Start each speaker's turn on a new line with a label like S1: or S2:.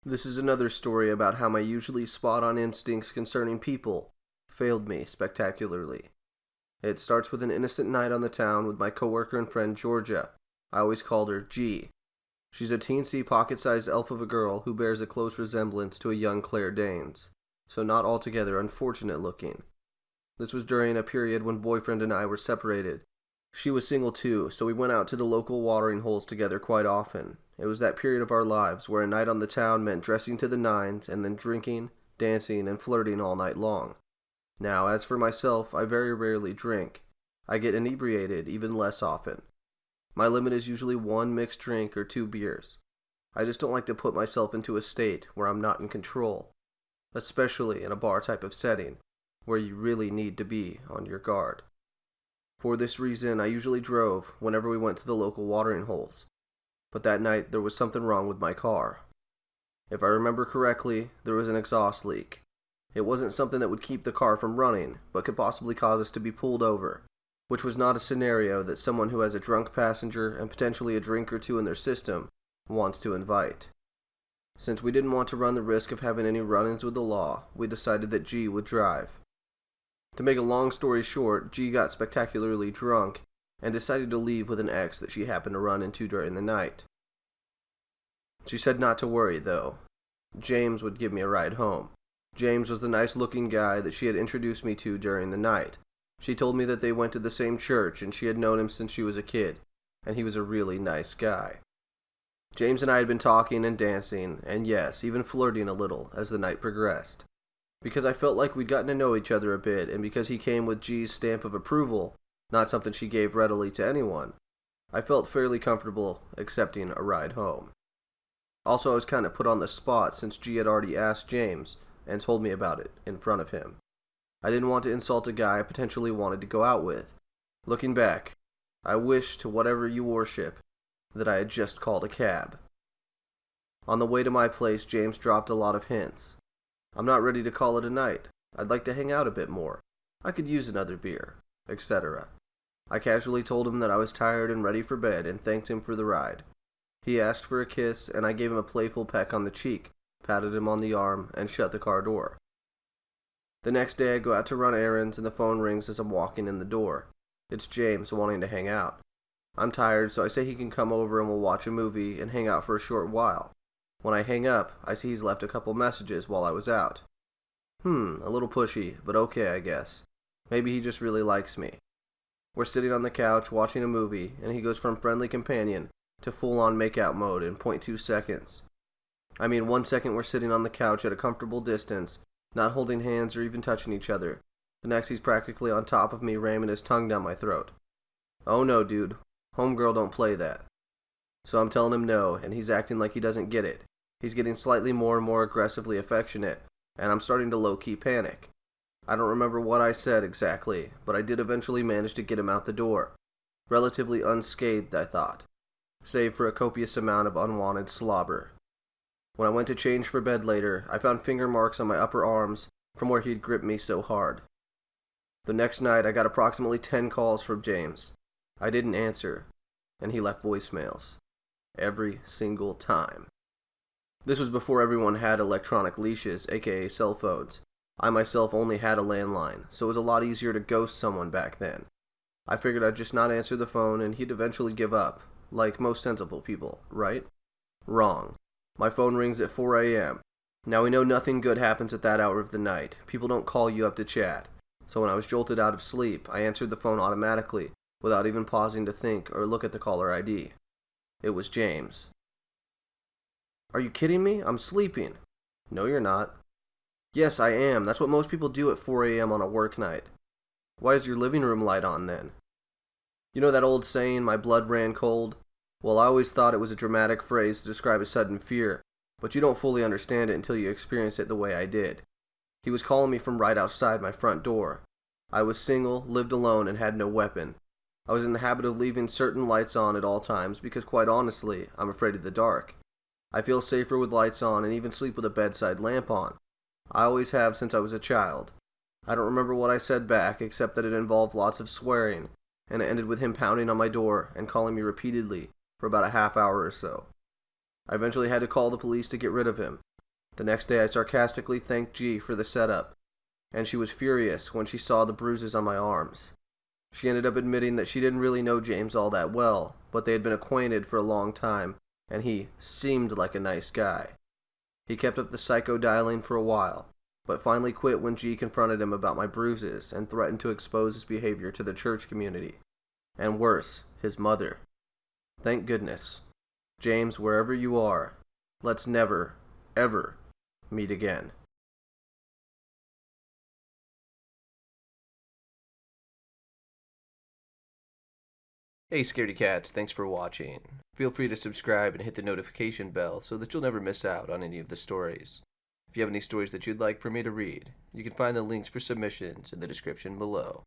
S1: This is another story about how my usually spot-on instincts concerning people failed me spectacularly. It starts with an innocent night on the town with my coworker and friend Georgia. I always called her G. She's a teensy, pocket-sized elf of a girl who bears a close resemblance to a young Claire Danes, so not altogether unfortunate looking. This was during a period when boyfriend and I were separated. She was single too, so we went out to the local watering holes together quite often. It was that period of our lives where a night on the town meant dressing to the nines and then drinking, dancing, and flirting all night long. Now, as for myself, I very rarely drink. I get inebriated even less often. My limit is usually one mixed drink or 2 beers. I just don't like to put myself into a state where I'm not in control, especially in a bar type of setting, where you really need to be on your guard. For this reason, I usually drove whenever we went to the local watering holes. But that night, there was something wrong with my car. If I remember correctly, there was an exhaust leak. It wasn't something that would keep the car from running, but could possibly cause us to be pulled over, which was not a scenario that someone who has a drunk passenger and potentially a drink or two in their system wants to invite. Since we didn't want to run the risk of having any run-ins with the law, we decided that G would drive. To make a long story short, G got spectacularly drunk and decided to leave with an ex that she happened to run into during the night. She said not to worry, though. James would give me a ride home. James was the nice-looking guy that she had introduced me to during the night. She told me that they went to the same church and she had known him since she was a kid, and he was a really nice guy. James and I had been talking and dancing, and yes, even flirting a little as the night progressed. Because I felt like we'd gotten to know each other a bit, and because he came with G's stamp of approval, not something she gave readily to anyone, I felt fairly comfortable accepting a ride home. Also, I was kind of put on the spot since G had already asked James and told me about it in front of him. I didn't want to insult a guy I potentially wanted to go out with. Looking back, I wish to whatever you worship that I had just called a cab. On the way to my place, James dropped a lot of hints. I'm not ready to call it a night. I'd like to hang out a bit more. I could use another beer, etc. I casually told him that I was tired and ready for bed and thanked him for the ride. He asked for a kiss, and I gave him a playful peck on the cheek, patted him on the arm, and shut the car door. The next day I go out to run errands and the phone rings as I'm walking in the door. It's James wanting to hang out. I'm tired, so I say he can come over and we'll watch a movie and hang out for a short while. When I hang up, I see he's left a couple messages while I was out. A little pushy, but okay, I guess. Maybe he just really likes me. We're sitting on the couch watching a movie, and he goes from friendly companion to full-on make-out mode in 0.2 seconds. I mean, 1 second we're sitting on the couch at a comfortable distance, not holding hands or even touching each other. The next he's practically on top of me, ramming his tongue down my throat. Oh no, dude. Homegirl don't play that. So I'm telling him no, and he's acting like he doesn't get it. He's getting slightly more and more aggressively affectionate, and I'm starting to low-key panic. I don't remember what I said exactly, but I did eventually manage to get him out the door. Relatively unscathed, I thought, save for a copious amount of unwanted slobber. When I went to change for bed later, I found finger marks on my upper arms from where he'd gripped me so hard. The next night, I got approximately 10 calls from James. I didn't answer, and he left voicemails. Every single time. This was before everyone had electronic leashes, aka cell phones. I myself only had a landline, so it was a lot easier to ghost someone back then. I figured I'd just not answer the phone and he'd eventually give up, like most sensible people, right? Wrong. My phone rings at 4 a.m. Now we know nothing good happens at that hour of the night. People don't call you up to chat. So when I was jolted out of sleep, I answered the phone automatically, without even pausing to think or look at the caller ID. It was James. Are you kidding me? I'm sleeping. No, you're not. Yes, I am. That's what most people do at 4 a.m. on a work night. Why is your living room light on then? You know that old saying, my blood ran cold? Well, I always thought it was a dramatic phrase to describe a sudden fear, but you don't fully understand it until you experience it the way I did. He was calling me from right outside my front door. I was single, lived alone, and had no weapon. I was in the habit of leaving certain lights on at all times because, quite honestly, I'm afraid of the dark. I feel safer with lights on and even sleep with a bedside lamp on. I always have since I was a child. I don't remember what I said back except that it involved lots of swearing, and it ended with him pounding on my door and calling me repeatedly for about a half hour or so. I eventually had to call the police to get rid of him, The next day I sarcastically thanked G for the setup, and she was furious when she saw the bruises on my arms. She ended up admitting that she didn't really know James all that well, but they had been acquainted for a long time, and he seemed like a nice guy. He kept up the psycho dialing for a while, but finally quit when G confronted him about my bruises and threatened to expose his behavior to the church community. And worse, his mother. Thank goodness. James, wherever you are, let's never, ever meet again. Hey Scaredy Cats, thanks for watching. Feel free to subscribe and hit the notification bell so that you'll never miss out on any of the stories. If you have any stories that you'd like for me to read, you can find the links for submissions in the description below.